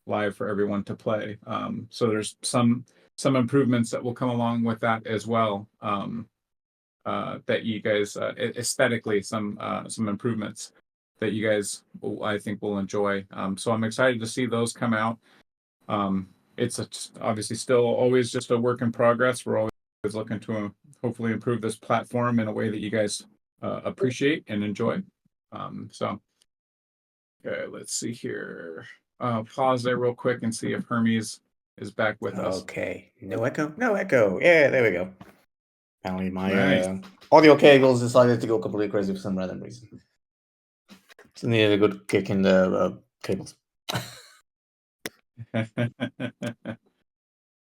live for everyone to play. So there's some improvements that will come along with that as well. That you guys aesthetically some improvements that you guys I think will enjoy. So I'm excited to see those come out. It's obviously still always just a work in progress. We're always looking to hopefully improve this platform in a way that you guys appreciate and enjoy. So okay, let's see here. Pause there real quick and see if Hermes is back with us. Okay, no echo, no echo. Yeah, there we go. Apparently my Nice. audio cables decided to go completely crazy for some random reason. So needed a good kick in the cables.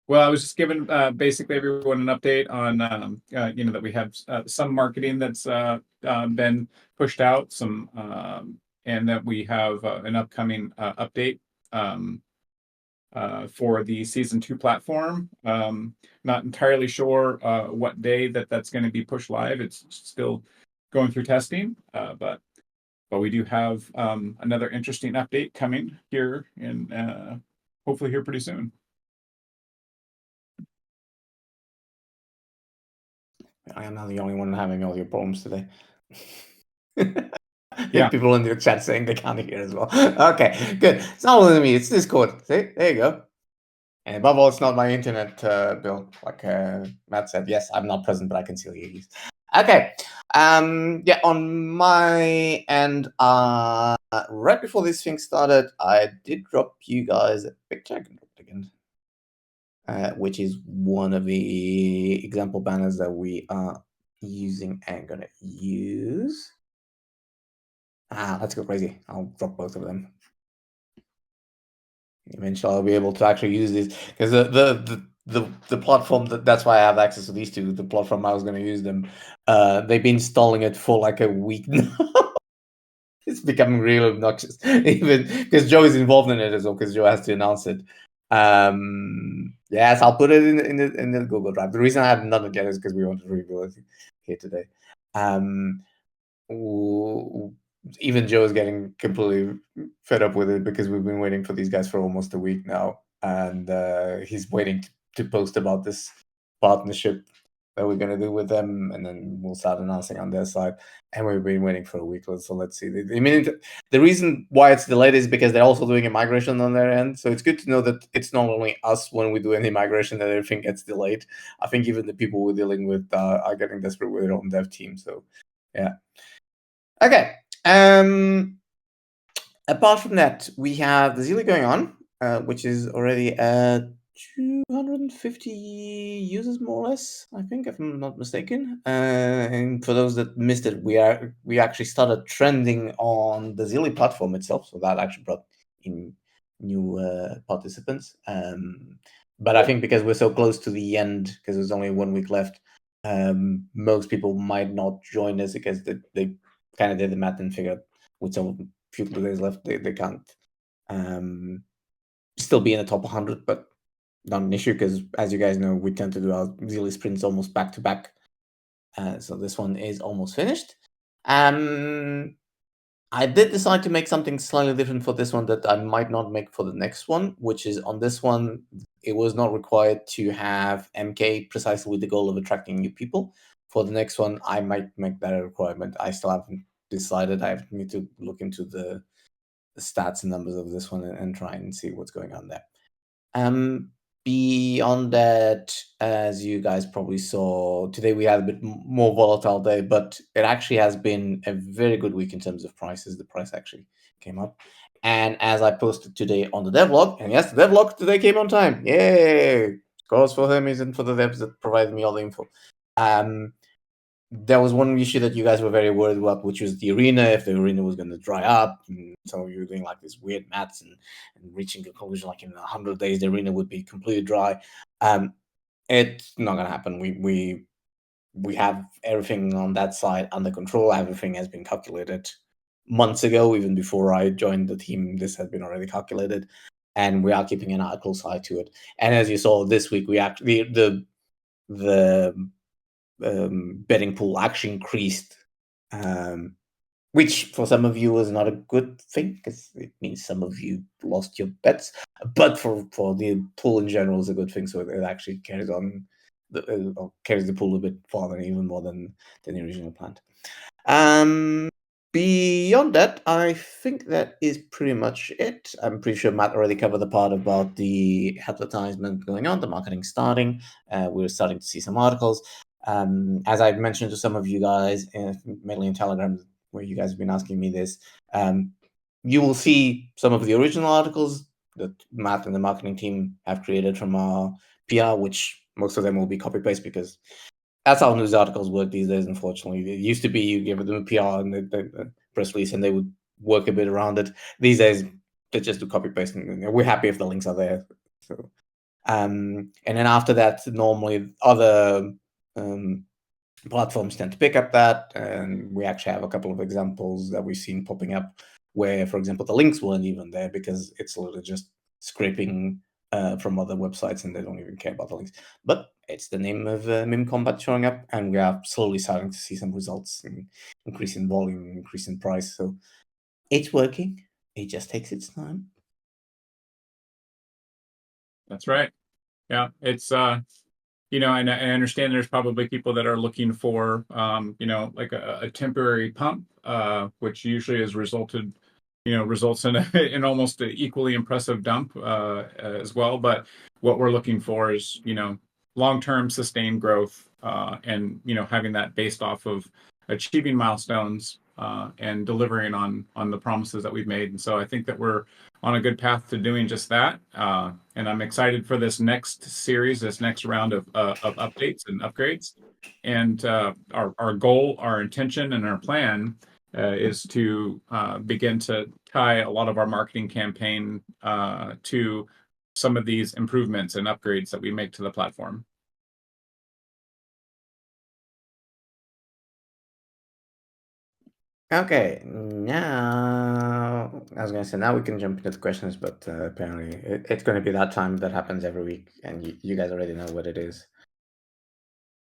Well, I was just giving basically everyone an update on that we have some marketing that's been pushed out, some and that we have an upcoming update for the season 2 platform. Not entirely sure what day that's going to be pushed live. It's still going through testing, but we do have another interesting update coming here in hopefully here pretty soon. I am not the only one having all your problems today. Yeah. People in the chat saying they can't hear as well. Okay, good. It's not only me, it's Discord. See, there you go. And above all, it's not my internet bill. Like Matt said, yes, I'm not present, but I can still hear you. Okay. Yeah, on my end, right before this thing started, I did drop you guys a picture. I can drop it again. Which is one of the example banners that we are using and gonna use. Let's go crazy. I'll drop both of them. Eventually, I'll be able to actually use this because the platform that's why I have access to these two. The platform I was going to use them. They've been installing it for like a week now. It's becoming real obnoxious, even because Joe is involved in it as well. Because Joe has to announce it. Yes, I'll put it in the Google Drive. The reason I haven't done it yet is because we want to review it here today. Even Joe is getting completely fed up with it because we've been waiting for these guys for almost a week now, and he's waiting to post about this partnership that we're going to do with them, and then we'll start announcing on their side. And we've been waiting for a week, so let's see. I mean, the reason why it's delayed is because they're also doing a migration on their end, so it's good to know that it's not only us when we do any migration that everything gets delayed. I think even the people we're dealing with are getting desperate with their own dev team, so yeah. Okay. Apart from that, we have the Zealy going on, which is already at 250 users more or less, I think, if I'm not mistaken. And for those that missed it, we actually started trending on the Zealy platform itself, so that actually brought in new participants. But I think because we're so close to the end, because there's only 1 week left, most people might not join us because they kind of did the math and figured with some few days left, they can't still be in the top 100, but not an issue because, as you guys know, we tend to do our Zealy sprints almost back to back. So this one is almost finished. I did decide to make something slightly different for this one that I might not make for the next one, which is on this one, it was not required to have MK precisely with the goal of attracting new people. For the next one, I might make that a requirement. I still haven't decided. I need to look into the stats and numbers of this one and try and see what's going on there. Beyond that, as you guys probably saw, today we had a bit more volatile day, but it actually has been a very good week in terms of prices. The price actually came up. And as I posted today on the devlog, and yes, the devlog today came on time. Yay! Goes for Hermes and for the devs that provided me all the info. There was one issue that you guys were very worried about, which was the arena, if the arena was going to dry up. And some of you were doing like this weird maths and reaching a conclusion like in 100 days, the arena would be completely dry. It's not going to happen. We have everything on that side under control. Everything has been calculated months ago, even before I joined the team. This has been already calculated, and we are keeping an close eye to it. And as you saw this week, we actually the betting pool actually increased which for some of you is not a good thing because it means some of you lost your bets. But for the pool in general is a good thing, so it actually carries on carries the pool a bit farther, even more than the original planned. Beyond that, I think that is pretty much it. I'm pretty sure Matt already covered the part about the advertisement going on, the marketing starting. We're starting to see some articles. As I've mentioned to some of you guys, mainly in Telegram, where you guys have been asking me this, you will see some of the original articles that Matt and the marketing team have created from our PR, which most of them will be copy paste because that's how news articles work these days, unfortunately. It used to be you give them a PR and the press release and they would work a bit around it. These days, they just do copy paste and we're happy if the links are there. So, and then after that, normally other platforms tend to pick up that. And we actually have a couple of examples that we've seen popping up where, for example, the links weren't even there because it's literally just scraping from other websites and they don't even care about the links. But it's the name of Meme Kombat showing up, and we are slowly starting to see some results, increase in volume, increase in price. So it's working. It just takes its time. That's right. Yeah, it's and I understand there's probably people that are looking for like a temporary pump, which usually has results in an almost equally impressive dump as well. But what we're looking for is long-term sustained growth, and having that based off of achieving milestones and delivering on the promises that we've made. And so I think that we're on a good path to doing just that. And I'm excited for this next series, this next round of updates and upgrades. And our goal, our intention, and our plan is to begin to tie a lot of our marketing campaign to some of these improvements and upgrades that we make to the platform. Okay, now I was gonna say now we can jump into the questions, but apparently it's going to be that time that happens every week, and you guys already know what it is.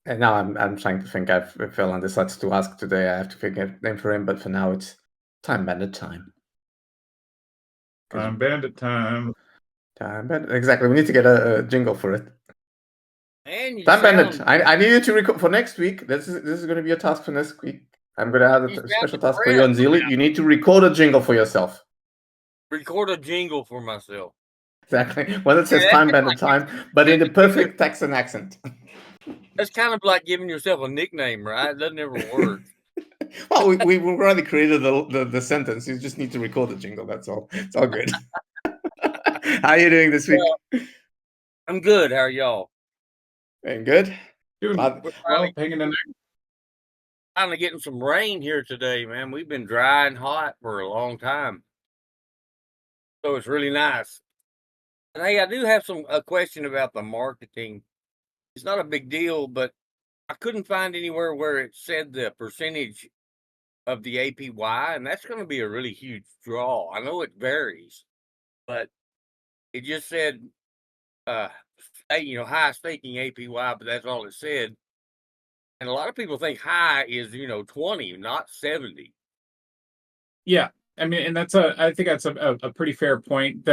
And now I'm trying to think. If Phil decides to ask today, I have to figure a name for him. But for now, it's Time Bandit time. Bandit time. Time Bandit. Exactly. We need to get a jingle for it. And Time Bandit. I need you to record for next week. This is going to be a task for next week. I'm going to add a special task for you on Zealy. You need to record a jingle for yourself. Record a jingle for myself. Exactly. When it says Time Bandit time, but in the perfect Texan accent. That's kind of like giving yourself a nickname, right? It doesn't ever work. Well, we've already created the sentence. You just need to record the jingle. That's all. It's all good. How are you doing this week? I'm good. How are y'all? Doing good. Doing well, hanging in there. Finally getting some rain here today, man. We've been dry and hot for a long time, so it's really nice. And hey, I do have a question about the marketing. It's not a big deal, but I couldn't find anywhere where it said the percentage of the APY, and that's going to be a really huge draw. I know it varies, but it just said, high staking APY, but that's all it said. And a lot of people think high is 20, not 70. Yeah, I mean, and I think that's a pretty fair point.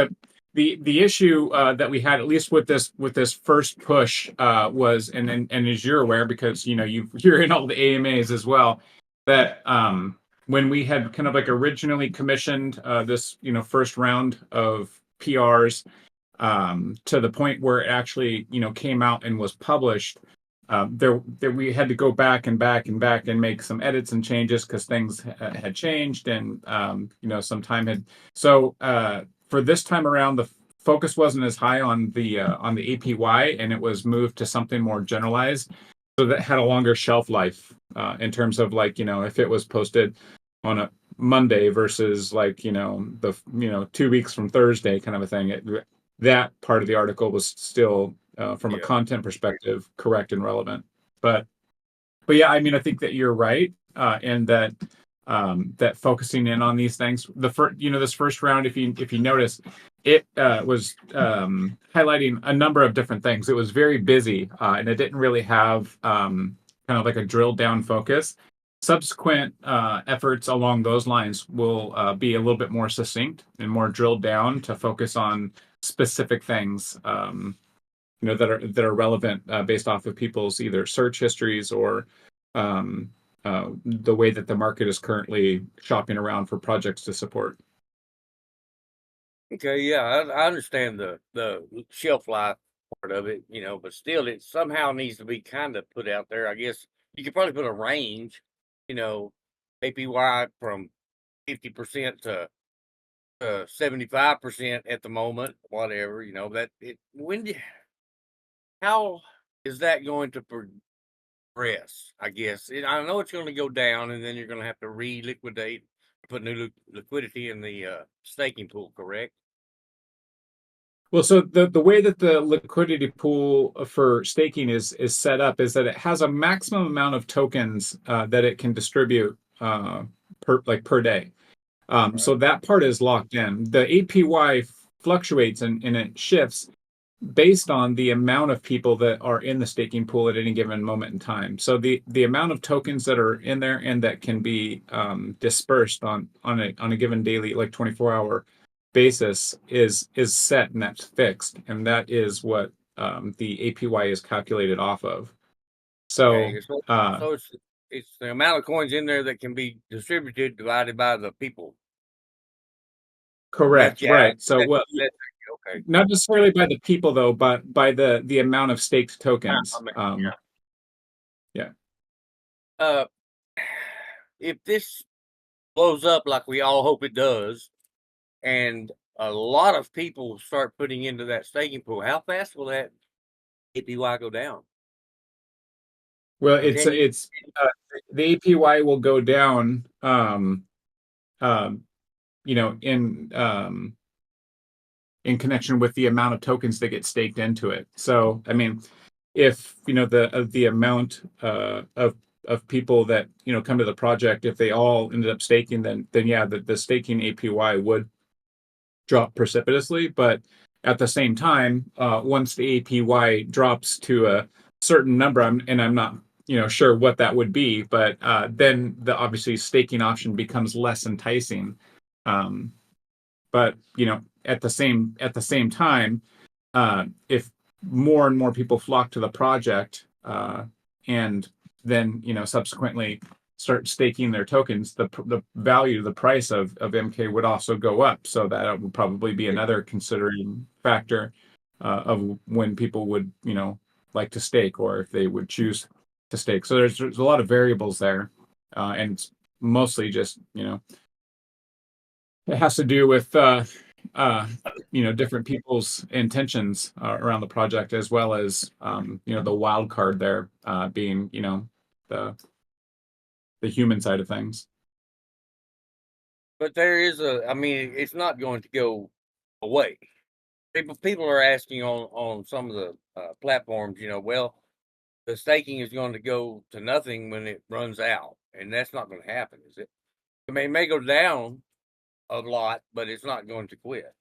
The issue that we had, at least with this first push, was and as you're aware, because you're in all the AMAs as well, that when we had kind of like originally commissioned this first round of PRs, to the point where it actually came out and was published, there we had to go back and make some edits and changes because things had changed, and some time had. So for this time around, the focus wasn't as high on the APY, and it was moved to something more generalized, so that had a longer shelf life in terms of if it was posted on a Monday versus the 2 weeks from Thursday kind of a thing. That part of the article was still from a content perspective correct and relevant. But yeah, I mean, I think that you're right, and that that focusing in on these things, this first round, if you notice, it was highlighting a number of different things. It was very busy, and it didn't really have kind of like a drilled down focus. subsequent efforts along those lines will be a little bit more succinct and more drilled down to focus on specific things, that are relevant based off of people's either search histories or the way that the market is currently shopping around for projects to support. Okay, yeah, I understand the shelf life part of it, but still, it somehow needs to be kind of put out there. I guess you could probably put a range, APY from 50% to 75% at the moment, whatever. That it how is that going to progress? I guess I know it's going to go down, and then you're going to have to re-liquidate, put new liquidity in the staking pool, correct? Well, so the way that the liquidity pool for staking is set up is that it has a maximum amount of tokens that it can distribute per day. So that part is locked in. The APY fluctuates and it shifts based on the amount of people that are in the staking pool at any given moment in time. So the amount of tokens that are in there and that can be dispersed on a given daily, like 24-hour basis is set, and that's fixed, and that is what the APY is calculated off of. So Okay, so it's the amount of coins in there that can be distributed divided by the people. correct, right? So Okay. not necessarily by the people though, but by the amount of staked tokens. Yeah. If this blows up like we all hope it does, and a lot of people start putting into that staking pool, how fast will that APY go down? Well, it's the APY will go down, in connection with the amount of tokens that get staked into it. So, I mean, if the amount of people that come to the project, if they all ended up staking, then yeah, the staking APY would drop precipitously. But at the same time, once the APY drops to a certain number, I'm not sure what that would be, but then the obviously staking option becomes less enticing. But at the same time, if more and more people flock to the project, and then subsequently start staking their tokens, the value, the price of MK would also go up. So that would probably be another considering factor of when people would like to stake, or if they would choose to stake. So there's a lot of variables there, and it's mostly just it has to do with different people's intentions around the project, as well as the wild card there being the human side of things. But there is it's not going to go away. People are asking on some of the platforms, well, the staking is going to go to nothing when it runs out, and that's not going to happen, is it? I mean, it may go down a lot, but it's not going to quit.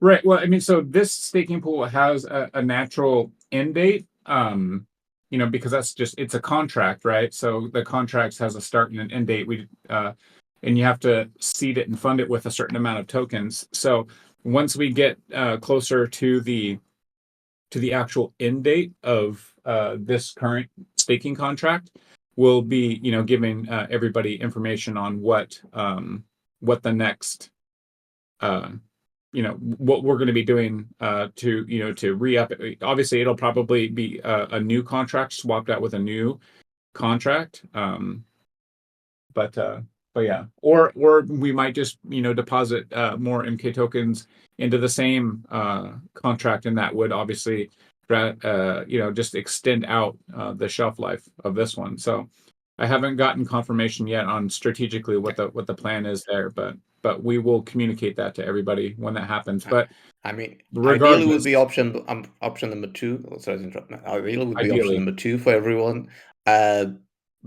Right. Well, I mean, so this staking pool has a natural end date, because it's a contract, right? So the contract has a start and an end date. And you have to seed it and fund it with a certain amount of tokens. So once we get closer to the actual end date of this current staking contract, we'll be giving everybody information on what the next what we're going to be doing to re-up it. Obviously, it'll probably be a new contract swapped out with a new contract. But yeah, or we might just deposit more MK tokens into the same contract, and that would obviously just extend out the shelf life of this one. So I haven't gotten confirmation yet on strategically what the plan is there, but we will communicate that to everybody when that happens. But I mean, regardless, ideally would be option number 2. Sorry to interrupt. Ideally would be option number 2 for everyone.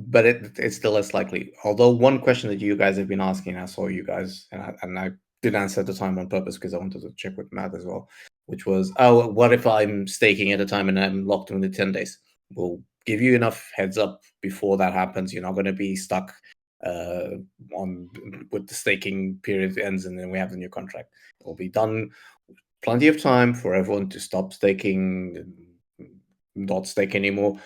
But it's still less likely. Although one question that you guys have been asking, I saw you guys, and I did answer at the time on purpose because I wanted to check with Matt as well, which was, what if I'm staking at a time and I'm locked in the 10 days? Well, give you enough heads up before that happens. You're not going to be stuck on with the staking period ends and then we have the new contract. It'll be done plenty of time for everyone to stop staking, not stake anymore,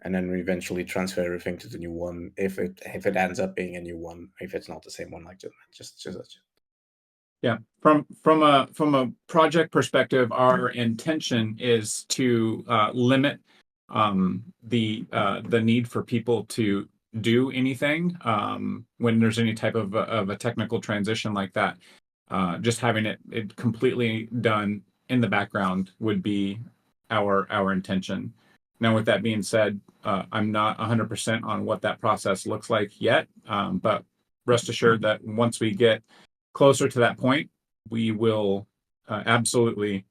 and then we eventually transfer everything to the new one if it ends up being a new one, if it's not the same one. Like just Yeah, from a project perspective, our intention is to limit the need for people to do anything when there's any type of a technical transition like that. Just having it completely done in the background would be our intention. Now, with that being said, I'm not 100% on what that process looks like yet, but rest assured that once we get closer to that point, we will absolutely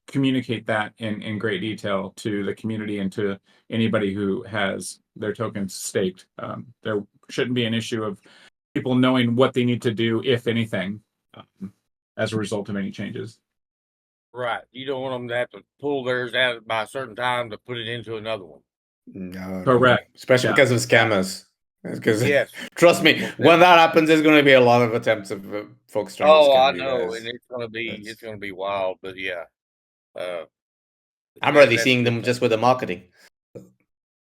communicate that in great detail to the community and to anybody who has their tokens staked. There shouldn't be an issue of people knowing what they need to do, if anything, as a result of any changes. Right. You don't want them to have to pull theirs out by a certain time to put it into another one. No, Correct. especially Yeah. because of scammers. Because Yes. trust me, when that happens, there's going to be a lot of attempts of folks trying to Oh, I scam you know, guys. and it's gonna be wild. But yeah, I'm already that's seeing good. them just with the marketing.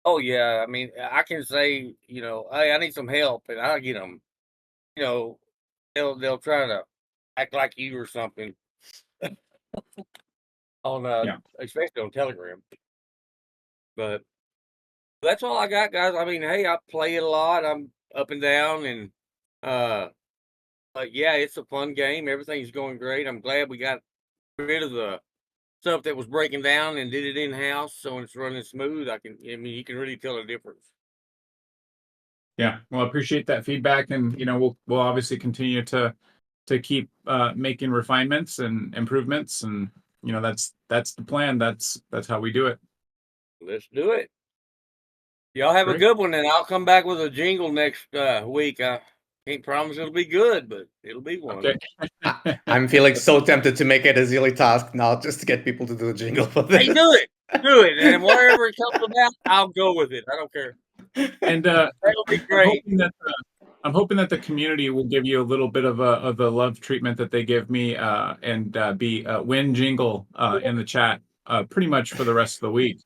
Oh yeah, I mean, I can say, hey, I need some help, and I get them. They'll try to act like you or something on Yeah. especially on Telegram. But that's all I got, guys. I mean, hey, I play it a lot. I'm up and down, and but yeah, it's a fun game. Everything's going great. I'm glad we got rid of the stuff that was breaking down and did it in house, so it's running smooth. I mean, you can really tell a difference. Yeah, well, I appreciate that feedback, and we'll obviously continue to keep making refinements and improvements, and that's the plan. That's how we do it. Let's do it. Y'all have a Great. good one, and I'll come back with a jingle next week. I can't promise it'll be good, but it'll be one. Okay. I'm feeling so tempted to make it a Zealy task now, just to get people to do a jingle for this. Hey, do it, and wherever it comes about, I'll go with it. I don't care. And That'll be great. I'm hoping that the community will give you a little bit of the love treatment that they give me, and be win jingle in the chat pretty much for the rest of the week.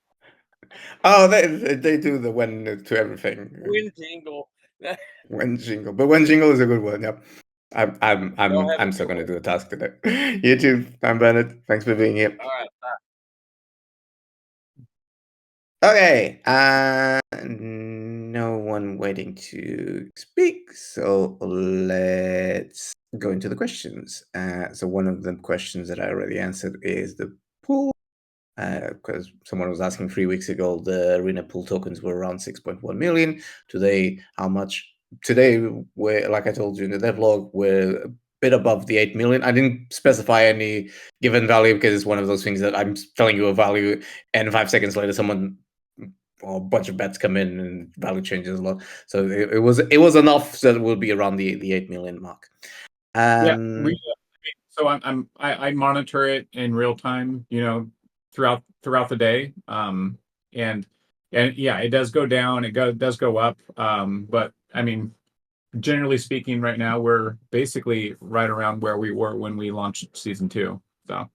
Oh, they do the when to everything. Win jingle. When jingle, but when jingle is a good one. Yep. I'm still going to do a task today. You too. I'm Bennett. Thanks for being here. All right. Bye. Okay. No one waiting to speak, so let's go into the questions. So one of the questions that I already answered is the pool. Because someone was asking 3 weeks ago, the arena pool tokens were around 6.1 million. Today, how much? Today, we're, like I told you in the devlog, we're a bit above the 8 million. I didn't specify any given value because it's one of those things that I'm telling you a value, and 5 seconds later, or a bunch of bets come in and value changes a lot. So it was enough that it will be around the 8 million mark. So I monitor it in real time, throughout the day, and yeah, it does go down, does go up, but I mean, generally speaking, right now we're basically right around where we were when we launched season 2, so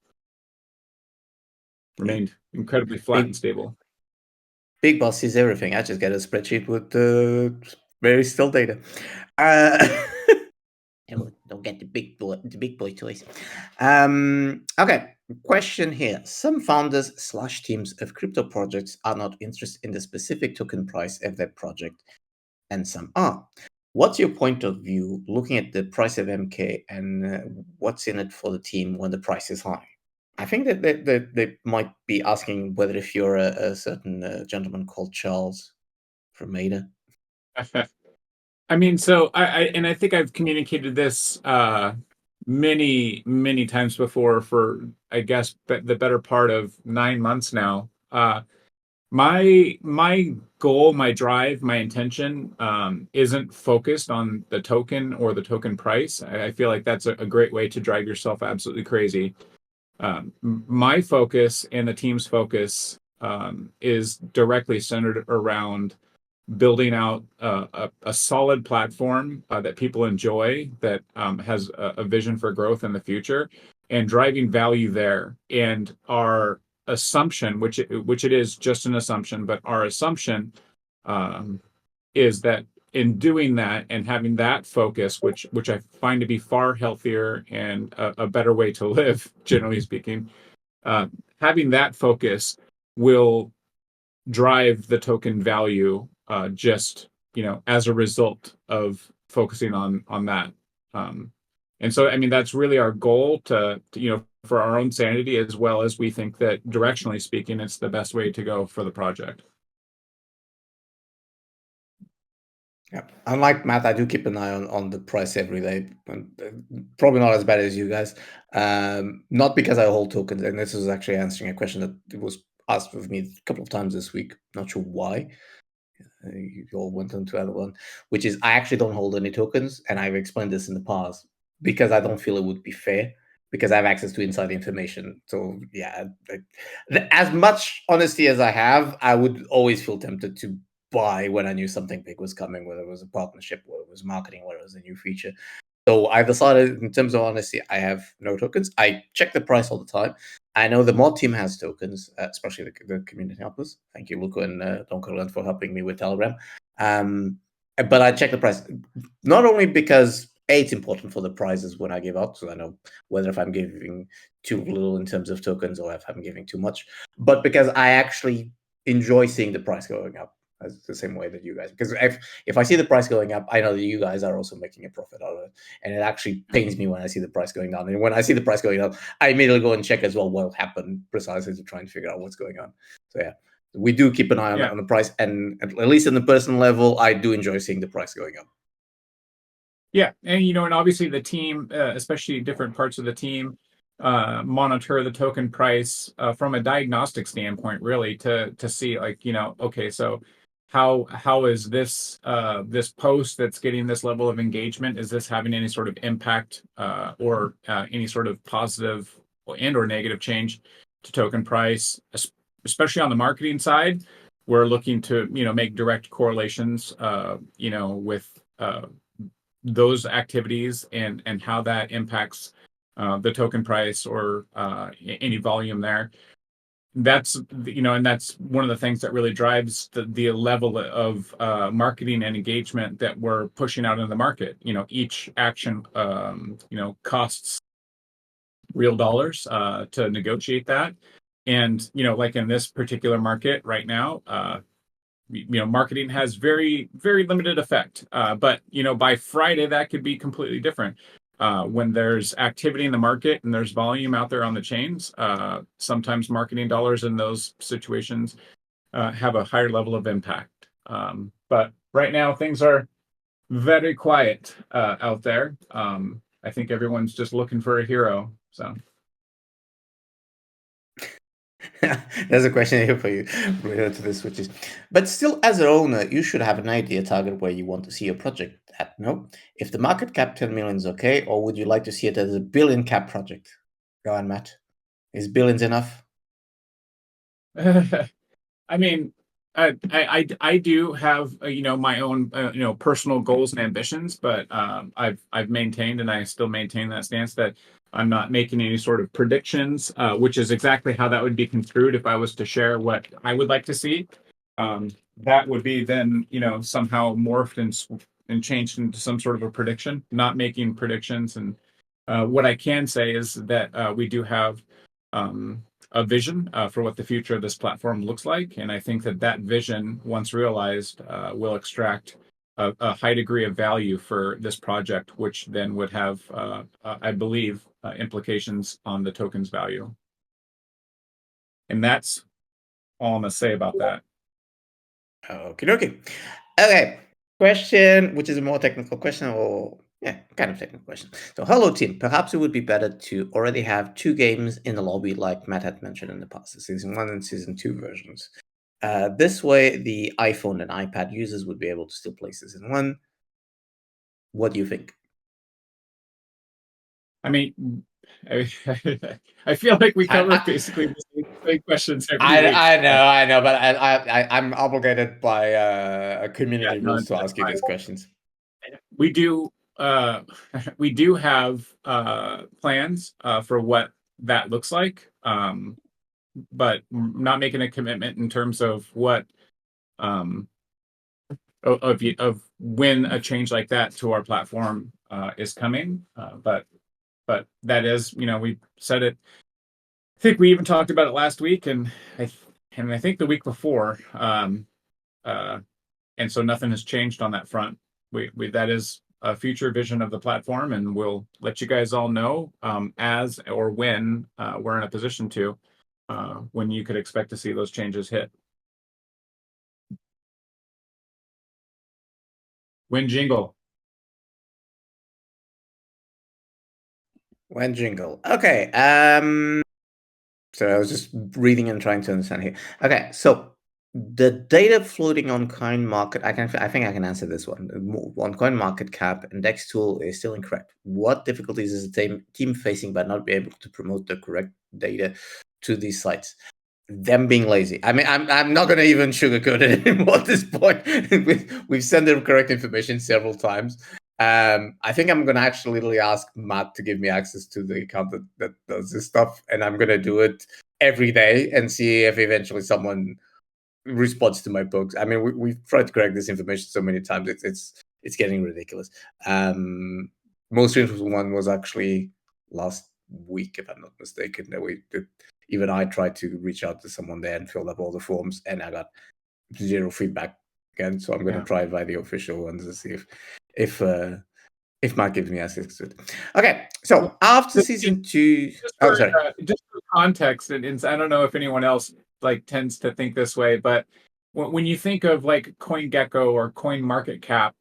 remained incredibly flat and stable. Big Boss sees everything. I just get a spreadsheet with very still data. Don't get the big boy toys. Okay, question here. Some founders / teams of crypto projects are not interested in the specific token price of their project, and some are. What's your point of view looking at the price of MK and what's in it for the team when the price is high? I think that they might be asking whether if you're a certain gentleman called Charles from Maida. I mean, so I think I've communicated this many times before, for I guess the better part of 9 months now. My goal, my drive, my intention isn't focused on the token or the token price. I feel like that's a great way to drive yourself absolutely crazy. My focus and the team's focus is directly centered around building out a solid platform that people enjoy, that has a vision for growth in the future, and driving value there. And our assumption, which it is just an assumption, but our assumption is that in doing that and having that focus, which I find to be far healthier and a better way to live, generally speaking, having that focus will drive the token value, just as a result of focusing on that. And so, I mean, that's really our goal to for our own sanity, as well as we think that directionally speaking, it's the best way to go for the project. Yeah, unlike Matt, I do keep an eye on the price every day. Probably not as bad as you guys. Not because I hold tokens, and this is actually answering a question that was asked of me a couple of times this week. Not sure why. You all went on to other one, which is I actually don't hold any tokens, and I've explained this in the past because I don't feel it would be fair, because I have access to inside information. So yeah, as much honesty as I have, I would always feel tempted to buy when I knew something big was coming, whether it was a partnership, whether it was marketing, whether it was a new feature. So I decided, in terms of honesty, I have no tokens. I check the price all the time. I know the mod team has tokens, especially the community helpers. Thank you, Luko and Don Carlin, for helping me with Telegram. But I check the price, not only because it's important for the prizes when I give out, so I know whether if I'm giving too little in terms of tokens or if I'm giving too much, but because I actually enjoy seeing the price going up, the same way that you guys. Because if I see the price going up, I know that you guys are also making a profit out of it, and it actually pains me when I see the price going down. And when I see the price going up, I immediately go and check as well what happened, precisely to try and figure out what's going on. So yeah, we do keep an eye on the price, and at least in the personal level, I do enjoy seeing the price going up. Yeah, and and obviously the team, especially different parts of the team, monitor the token price from a diagnostic standpoint, really, to see, like, okay, so how is this this post that's getting this level of engagement, is this having any sort of impact or any sort of positive and or negative change to token price, especially on the marketing side. We're looking to make direct correlations with those activities and how that impacts the token price or any volume there. That's and that's one of the things that really drives the level of marketing and engagement that we're pushing out into the market. Each action costs real dollars to negotiate that. And like in this particular market right now, marketing has very, very limited effect. But by Friday, that could be completely different. When there's activity in the market and there's volume out there on the chains, sometimes marketing dollars in those situations have a higher level of impact. But right now, things are very quiet out there. I think everyone's just looking for a hero. So. There's a question here for you related to the switches. But still, as an owner, you should have an idea target where you want to see your project at, no? If the market cap 10 million is okay, or would you like to see it as a billion cap project? Go on, Matt. Is billions enough? I mean, I do have my own personal goals and ambitions, but I've maintained, and I still maintain that stance, that I'm not making any sort of predictions, which is exactly how that would be construed if I was to share what I would like to see. That would be then somehow morphed and changed into some sort of a prediction. Not making predictions, and what I can say is that we do have a vision for what the future of this platform looks like. And I think that vision, once realized, will extract a high degree of value for this project, which then would have, I believe, implications on the token's value. And that's all I'm going to say about that. Okay. Okay. Question, which is a more technical question, or kind of technical question. So, hello team. Perhaps it would be better to already have 2 games in the lobby, like Matt had mentioned in the past, the season 1 and season 2 versions. This way, the iPhone and iPad users would be able to still play season 1. What do you think? I mean, I feel like we covered basically big questions every week. I know, but I'm obligated by community no, rules to that's ask you fine. these questions. We do we do have plans for what that looks like, but not making a commitment in terms of what of when a change like that to our platform is coming. But that is, we said it. I think we even talked about it last week, and I think the week before. And so nothing has changed on that front. We that is a future vision of the platform, and we'll let you guys all know as or when we're in a position to when you could expect to see those changes hit. When jingle. When jingle. Okay. So I was just reading and trying to understand here. Okay, so the data floating on CoinMarket, I think I can answer this one. On CoinMarketCap, index tool is still incorrect. What difficulties is the team facing by not being able to promote the correct data to these sites? Them being lazy. I mean, I'm not going to even sugarcoat it anymore at this point. We've sent the correct information several times. I think I'm going to actually literally ask Matt to give me access to the account that does this stuff, and I'm going to do it every day and see if eventually someone responds to my posts. I mean, we've tried to correct this information so many times. It's getting ridiculous. Most recent one was actually last week, if I'm not mistaken. That even I tried to reach out to someone there and filled up all the forms, and I got zero feedback again. So I'm going to try by the official ones to see if Matt gives me access to it. Okay, so after season 2, sorry. Just for context, and I don't know if anyone else tends to think this way, but when you think of CoinGecko or CoinMarketCap,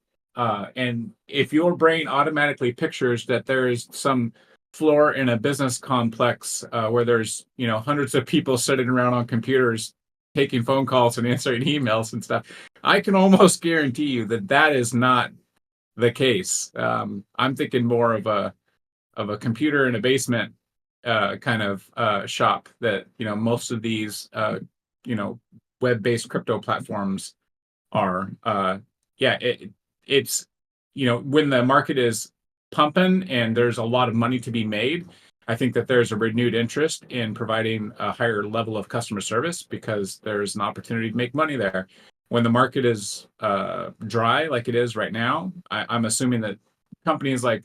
and if your brain automatically pictures that there is some floor in a business complex where there's hundreds of people sitting around on computers taking phone calls and answering emails and stuff, I can almost guarantee you that is not the case. I'm thinking more of a computer in a basement kind of shop that most of these web-based crypto platforms are. It's when the market is pumping and there's a lot of money to be made, I think that there's a renewed interest in providing a higher level of customer service because there's an opportunity to make money there. When the market is dry, like it is right now, I'm assuming that companies like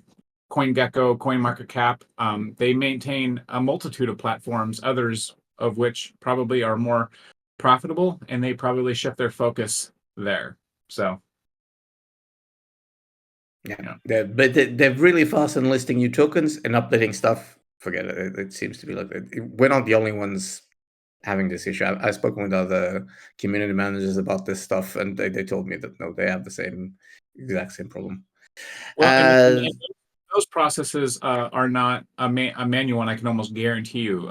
CoinGecko, CoinMarketCap, they maintain a multitude of platforms, others of which probably are more profitable, and they probably shift their focus there. So, but they're really fast on listing new tokens and updating stuff. Forget it. It seems to be like that. We're not the only ones having this issue. I've spoken with other community managers about this stuff, and they told me that no, they have the exact same problem. Well, and those processes are not a manual, and I can almost guarantee you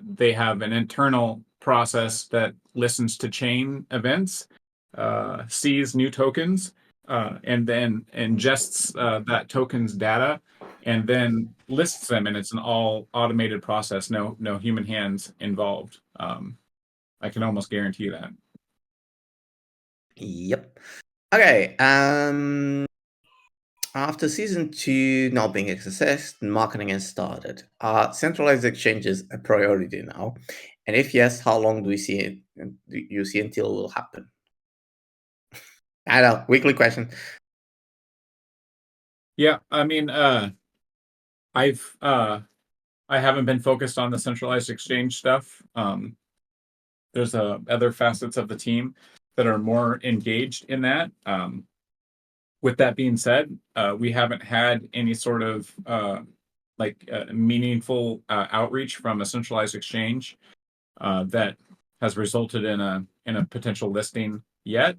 they have an internal process that listens to chain events, sees new tokens, and then ingests that token's data, and then lists them, and it's an all automated process, no human hands involved. I can almost guarantee that. Yep. Okay. After season 2 not being a success, marketing has started. Are centralized exchanges a priority now? And if yes, how long do you see until it will happen? I know, weekly question. Yeah, I mean, I haven't been focused on the centralized exchange stuff. There's other facets of the team that are more engaged in that. With that being said, we haven't had any sort of meaningful outreach from a centralized exchange that has resulted in a potential listing yet.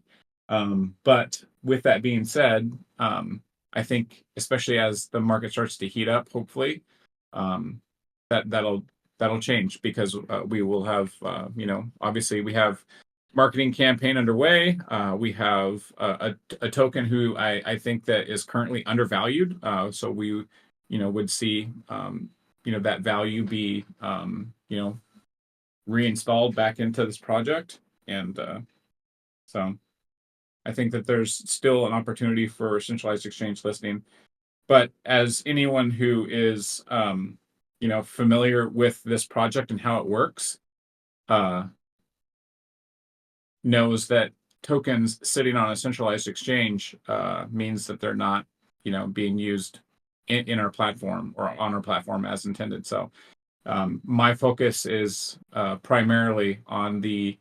But with that being said, I think especially as the market starts to heat up, hopefully, that'll change because we will have obviously we have marketing campaign underway. We have a token who I think that is currently undervalued. So we would see that value be reinstalled back into this project. And so I think that there's still an opportunity for centralized exchange listing. But as anyone who is, familiar with this project and how it works, knows that tokens sitting on a centralized exchange means that they're not, being used in our platform or on our platform as intended. So my focus is primarily on the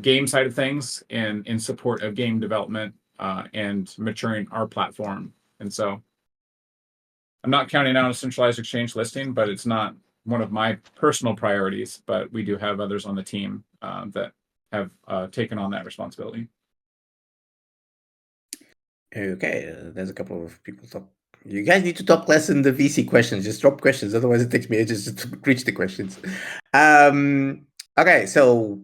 game side of things and in support of game development and maturing our platform. And so I'm not counting out a centralized exchange listing, but it's not one of my personal priorities. But we do have others on the team that have taken on that responsibility. Okay, there's a couple of people talk. You guys need to talk less in the VC questions. Just drop questions. Otherwise, it takes me ages to reach the questions. Okay, so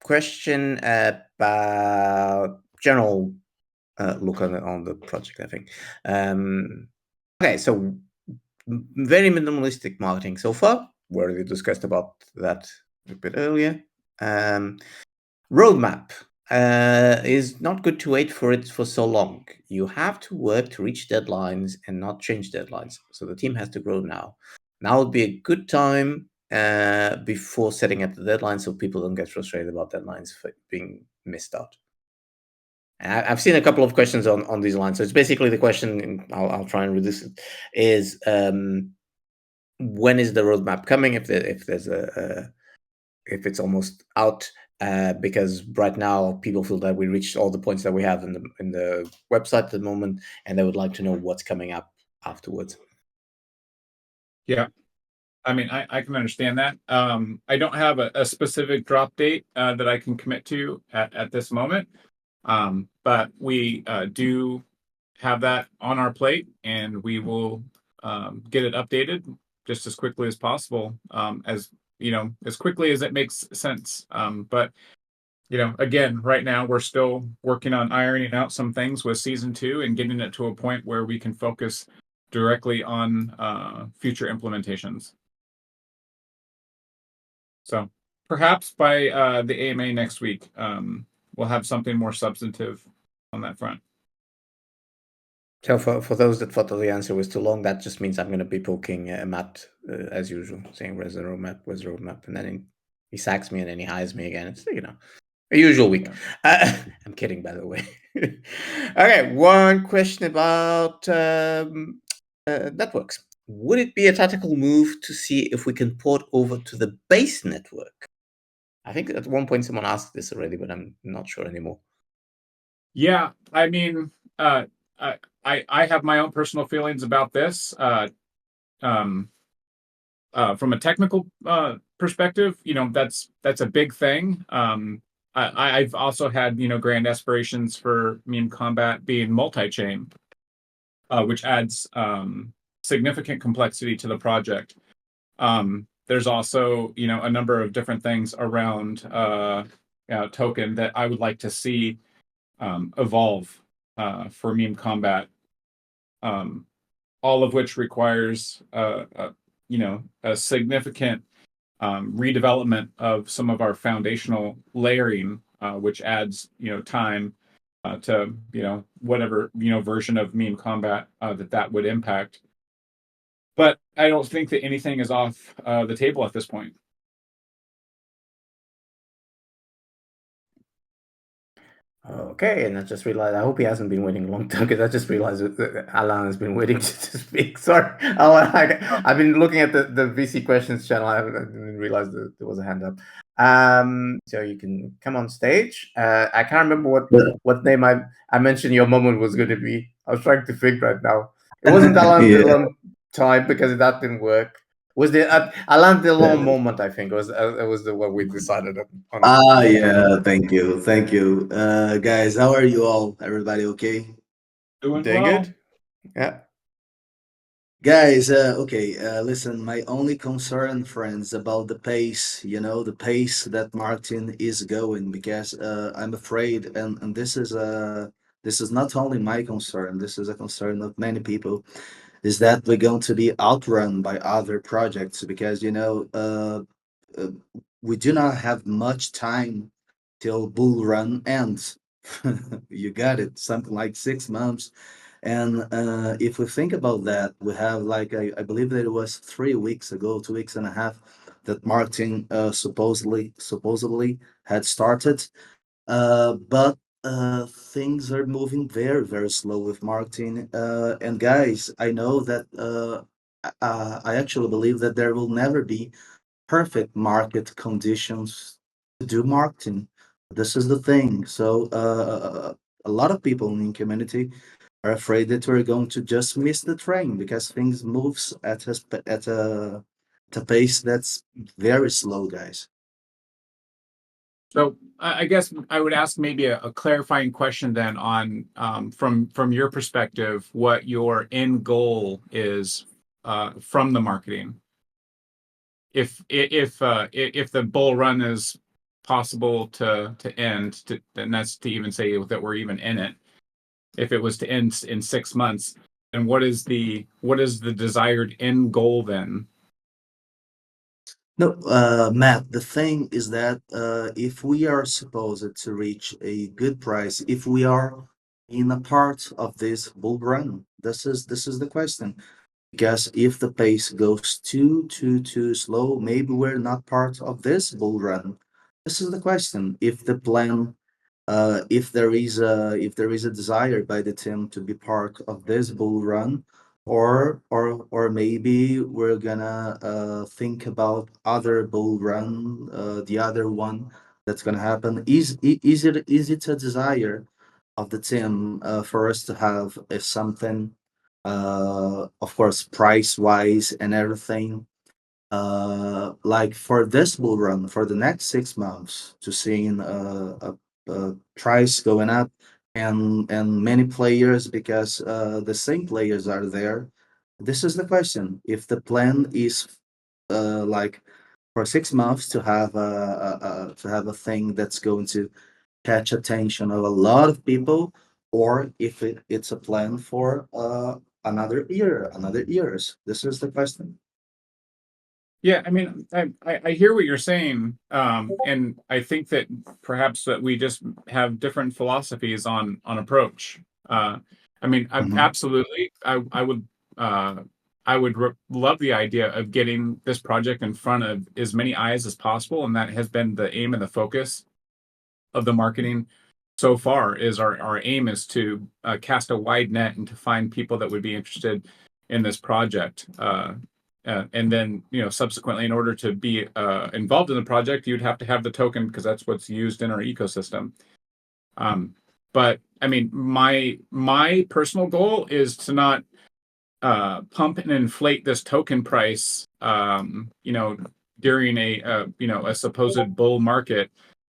question about general look on the project, I think. Okay, so very minimalistic marketing so far. We already discussed about that a bit earlier. Roadmap is not good to wait for it for so long. You have to work to reach deadlines and not change deadlines. So the team has to grow now. Now would be a good time before setting up the deadline so people don't get frustrated about deadlines for being missed out. And I've seen a couple of questions on these lines. So it's basically the question, and I'll try and reduce it, is when is the roadmap coming? If it's almost out, because right now people feel that we reached all the points that we have in the website at the moment, and they would like to know what's coming up afterwards. Yeah. I mean, I can understand that. I don't have a specific drop date that I can commit to at this moment. But we do have that on our plate, and we will get it updated just as quickly as possible, as quickly as it makes sense. But again, right now we're still working on ironing out some things with season 2 and getting it to a point where we can focus directly on future implementations. So perhaps by the AMA next week, we'll have something more substantive on that front. So for those that thought the answer was too long, that just means I'm going to be poking Matt as usual, saying where's the roadmap, and then he sacks me and then he hires me again. It's a usual week. I'm kidding, by the way. Okay, one question about networks. Would it be a tactical move to see if we can port over to the base network? I think at one point someone asked this already, but I'm not sure anymore. Yeah, I mean, I have my own personal feelings about this. From a technical perspective, that's a big thing. I've also had grand aspirations for Meme Kombat being multi-chain, which adds significant complexity to the project. There's also a number of different things around token that I would like to see evolve for Meme Kombat, all of which requires a significant redevelopment of some of our foundational layering, which adds time to whatever version of Meme Kombat that would impact. But I don't think that anything is off the table at this point. Okay, and I just realized, I hope he hasn't been waiting a long time, because I just realized that Alan has been waiting to speak. Sorry. I've been looking at the VC questions channel. I didn't realize that there was a hand up. So you can come on stage. I can't remember what name I mentioned your moment was going to be. I was trying to think right now. It wasn't Alan Dillon time, because that didn't work. Was the Alan Delon moment? I think it was the one we decided on. Yeah. Thank you, guys. How are you all? Everybody okay? Doing Doing well. good. Yeah. Guys, okay. Listen, my only concern, friends, about the pace. The pace that Martin is going, because I'm afraid, and this is not only my concern. This is a concern of many people. Is that we're going to be outrun by other projects, because uh, we do not have much time till bull run ends. You got it, something like 6 months. And if we think about that, we have like I believe that it was 3 weeks ago, 2 weeks and a half, that Martin supposedly had started. But things are moving very, very slow with marketing. And guys, I know that I actually believe that there will never be perfect market conditions to do marketing. This is the thing. So a lot of people in the community are afraid that we're going to just miss the train because things moves at a pace that's very slow, guys. So I guess I would ask maybe a clarifying question then on from your perspective, what your end goal is from the marketing. If the bull run is possible to end, then that's to even say that we're even in it. If it was to end in 6 months, then what is the desired end goal then? No, Matt, the thing is that if we are supposed to reach a good price, if we are in a part of this bull run, this is the question. Because if the pace goes too slow, maybe we're not part of this bull run. This is the question. If the plan if there is a desire by the team to be part of this bull run, or maybe we're gonna think about other bull run, the other one that's gonna happen. Is it a desire of the team for us to have something, of course, price wise and everything, like for this bull run for the next 6 months, to seeing a price going up and many players, because the same players are there. This is the question. If the plan is like for 6 months to have a thing that's going to catch attention of a lot of people, or if it's a plan for another years. This is the question. Yeah, I mean, I hear what you're saying, and I think that perhaps that we just have different philosophies on approach. I mean, Mhm. absolutely, I would love the idea of getting this project in front of as many eyes as possible, and that has been the aim and the focus of the marketing so far. Is our aim is to cast a wide net and to find people that would be interested in this project. And then, subsequently, in order to be involved in the project, you'd have to have the token because that's what's used in our ecosystem. But I mean, my personal goal is to not pump and inflate this token price, during a supposed bull market,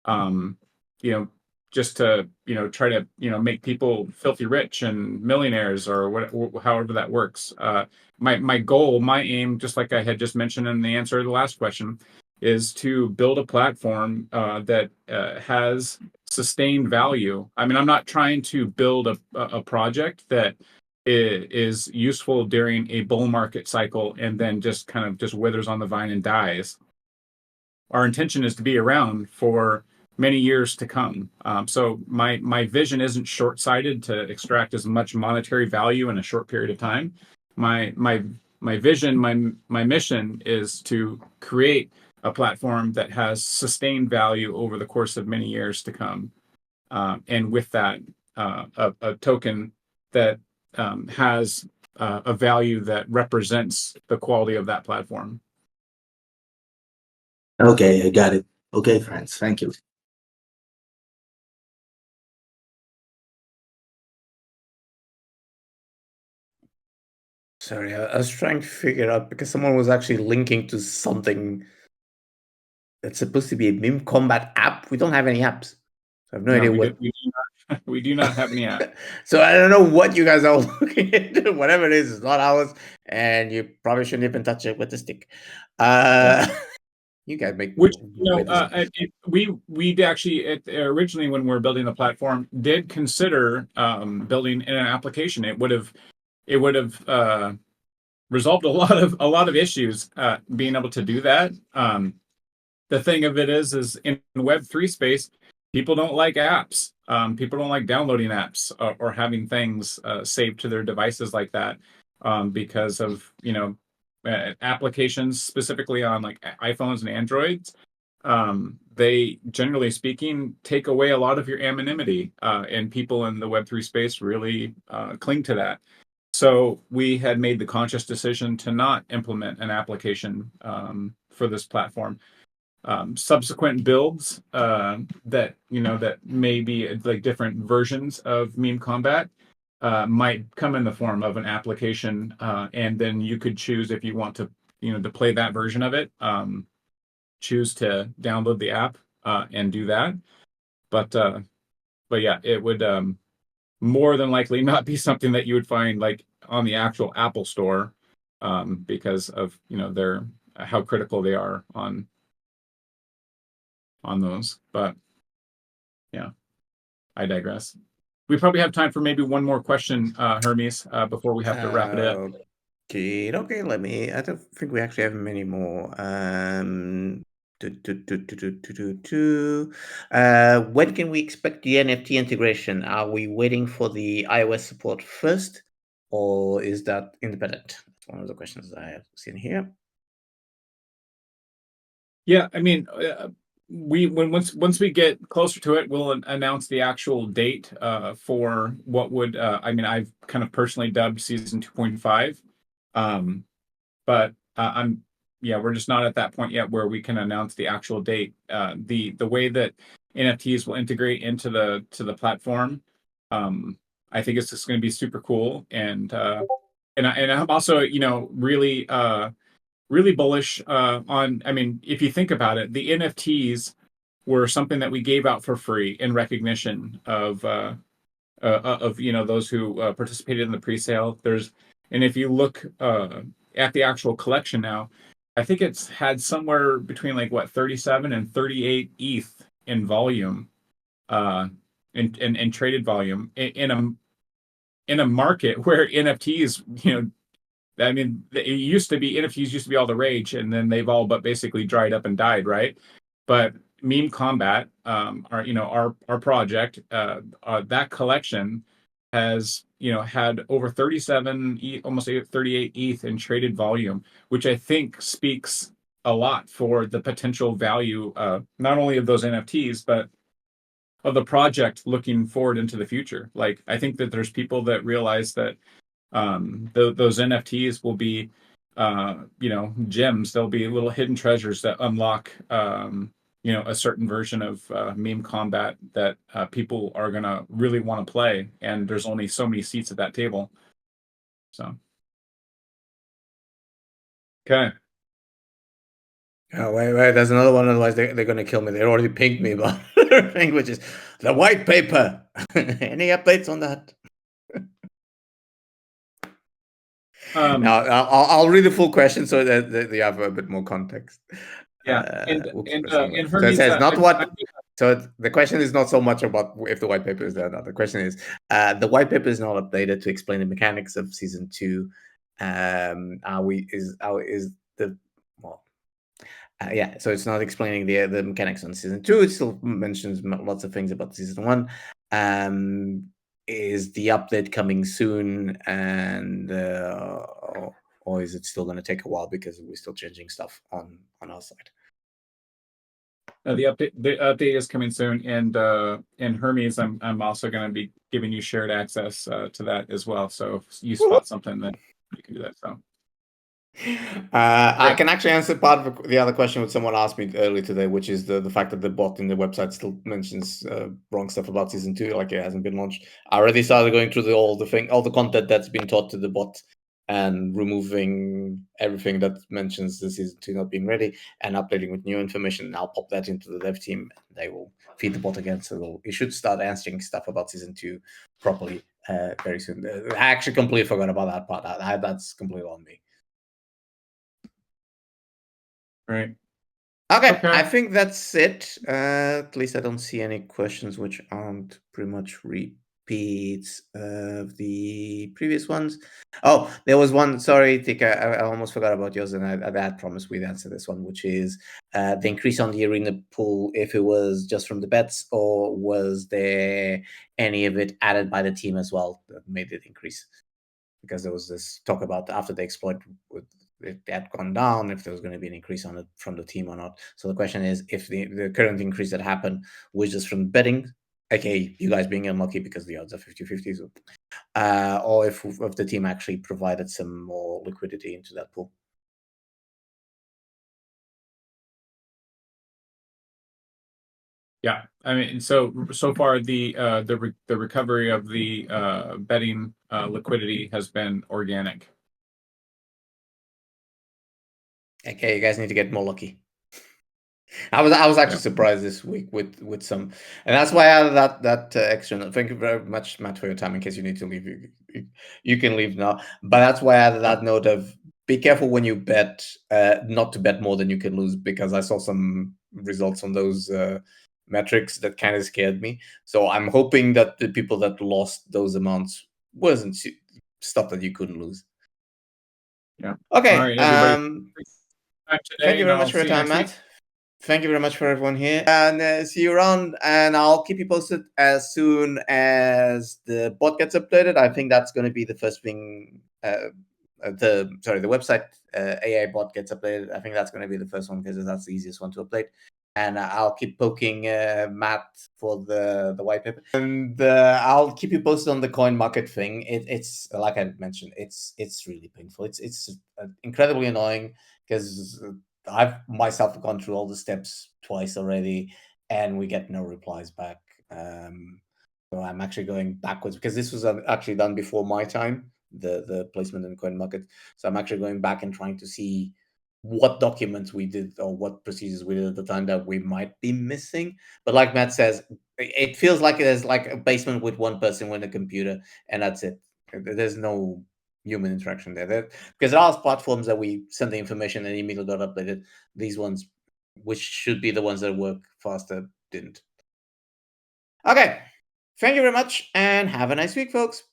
um, you know, just to try to make people filthy rich and millionaires or however that works. My goal, my aim, just like I had just mentioned in the answer to the last question, is to build a platform that has sustained value. I mean, I'm not trying to build a project that is useful during a bull market cycle and then just kind of just withers on the vine and dies. Our intention is to be around for many years to come. So my vision isn't short-sighted to extract as much monetary value in a short period of time. My vision, my mission is to create a platform that has sustained value over the course of many years to come. And with that, a token that has a value that represents the quality of that platform. Okay, I got it. Okay, friends, thank you. Sorry, I was trying to figure out because someone was actually linking to something that's supposed to be a Meme Kombat app. We don't have any apps. So I have no idea what. We do not have any app. So I don't know what you guys are looking into. Whatever it is, it's not ours, and you probably shouldn't even touch it with the stick. You guys make Which weird decisions. we actually originally, when we were building the platform, did consider building in an application. It would have resolved a lot of issues being able to do that. the thing of it is in Web3 space, people don't like apps. People don't like downloading apps or having things saved to their devices like that because of, applications specifically on like iPhones and Androids. They generally speaking take away a lot of your anonymity, and people in the Web3 space really cling to that. So we had made the conscious decision to not implement an application for this platform. Subsequent builds that may be like different versions of Meme Kombat might come in the form of an application, and then you could choose if you want to to play that version of it. Choose to download the app and do that. But yeah, it would more than likely not be something that you would find like on the actual Apple Store because of their how critical they are on those. But yeah, I digress. We probably have time for maybe one more question, Hermes, before we have to wrap it up. Okay, I don't think we actually have many more. When can we expect the NFT integration? Are we waiting for the iOS support first, or is that independent? That's one of the questions I have seen here. Yeah, I mean, once we get closer to it, we'll announce the actual date for what would I've kind of personally dubbed season 2.5, but we're just not at that point yet where we can announce the actual date. The way that NFTs will integrate into the platform, I think it's just going to be super cool, and I'm also really bullish on. I mean, if you think about it, the NFTs were something that we gave out for free in recognition of those who participated in the pre-sale. And if you look at the actual collection now, I think it's had somewhere between like 37 and 38 ETH in volume, in traded volume in a market where NFTs, it used to be NFTs used to be all the rage, and then they've all but basically dried up and died, right? But Meme Kombat, our project, that collection has had over 37, almost 38 ETH in traded volume, which I think speaks a lot for the potential value, not only of those NFTs, but of the project looking forward into the future. Like, I think that there's people that realize that those NFTs will be gems. They'll be little hidden treasures that unlock a certain version of Meme Kombat that people are gonna really want to play, and there's only so many seats at that table. So okay. Oh, wait, there's another one, otherwise they're gonna kill me. They already pinged me about thing, which is the white paper. Any updates on that? Now I'll read the full question so that you have a bit more context. Yeah, and so Hermes, it says not what. So the question is not so much about if the white paper is there or not. The question is, the white paper is not updated to explain the mechanics of season 2. So it's not explaining the mechanics on season 2. It still mentions lots of things about season 1. Is the update coming soon, and or is it still going to take a while because we're still changing stuff on our side? The update is coming soon, and Hermes, I'm also going to be giving you shared access to that as well. So if you spot something, then you can do that. So I can actually answer part of the other question which someone asked me earlier today, which is the fact that the bot in the website still mentions wrong stuff about season 2, like it hasn't been launched. I already started going through all the content that's been taught to the bot and removing everything that mentions the season 2 not being ready and updating with new information. And I'll pop that into the dev team. They will feed the bot again, so it should start answering stuff about season 2 properly very soon. I actually completely forgot about that part. That's completely on me. right. Okay, I think that's it. At least I don't see any questions which aren't pretty much repeats of the previous ones. Oh, there was one. Sorry, Tika, I almost forgot about yours, and I had promised we'd answer this one, which is the increase on the arena pool, if it was just from the bets, or was there any of it added by the team as well that made it increase? Because there was this talk about after the exploit, it had gone down, if there was going to be an increase on it from the team or not. So the question is, if the current increase that happened was just from betting, okay, you guys being unlucky because the odds are 50-50, so, or if the team actually provided some more liquidity into that pool. Yeah, I mean, so far the recovery of the betting liquidity has been organic. Okay, you guys need to get more lucky. I was actually surprised this week with some, and that's why I added that extra. Thank you very much, Matt, for your time. In case you need to leave, you can leave now. But that's why I added that note of be careful when you bet, not to bet more than you can lose, because I saw some results on those metrics that kind of scared me. So I'm hoping that the people that lost those amounts wasn't stuff that you couldn't lose. Yeah. Okay. All right, everybody. Thank you very much for your time, Matt. Thank you very much for everyone here, and see you around. And I'll keep you posted as soon as the bot gets updated. I think that's going to be the first thing. The website AI bot gets updated. I think that's going to be the first one because that's the easiest one to update. And I'll keep poking Matt for the white paper, and I'll keep you posted on the coin market thing. It's like I mentioned, it's really painful. It's incredibly annoying because I've myself gone through all the steps twice already, and we get no replies back. So I'm actually going backwards because this was actually done before my time, the placement in coin market. So I'm actually going back and trying to see what documents we did or what procedures we did at the time that we might be missing. But like Matt says, it feels like there's like a basement with one person with a computer, and that's it. There's no human interaction there. Because there are platforms that we send the information and immediately got updated. These ones, which should be the ones that work faster, didn't. Okay. Thank you very much and have a nice week, folks.